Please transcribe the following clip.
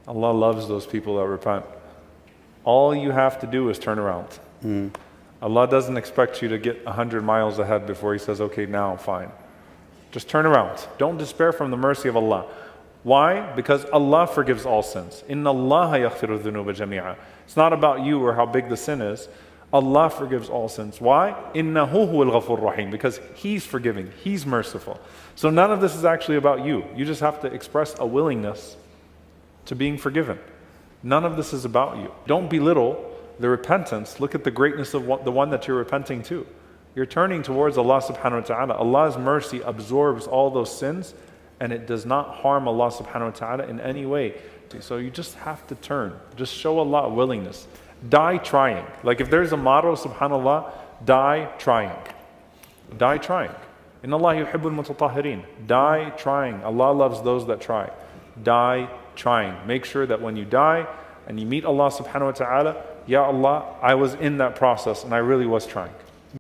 Allah loves those people that repent. All you have to do is turn around. Allah doesn't expect you to get 100 miles ahead before He says, okay, now fine. Just turn around. Don't despair from the mercy of Allah. Why? Because Allah forgives all sins. Inna Allah yaghfiru dhunuba jami'a. It's not about you or how big the sin is. Allah forgives all sins. Why? Innahu huwal ghafur rahim. Because He's forgiving. He's merciful. So none of this is actually about you. You just have to express a willingness to being forgiven. None of this is about you. Don't belittle the repentance. Look at the greatness of the one that you're repenting to. You're turning towards Allah subhanahu wa ta'ala. Allah's mercy absorbs all those sins, and it does not harm Allah subhanahu wa ta'ala in any way. So you just have to turn. Just show Allah a willingness. Die trying. Like if there's a motto, subhanAllah, die trying. Die trying. Inna Allah yuhibbul mutatahhirin. Die trying. Allah loves those that try. Die trying. Make sure that when you die and you meet Allah subhanahu wa ta'ala, Ya Allah, I was in that process and I really was trying.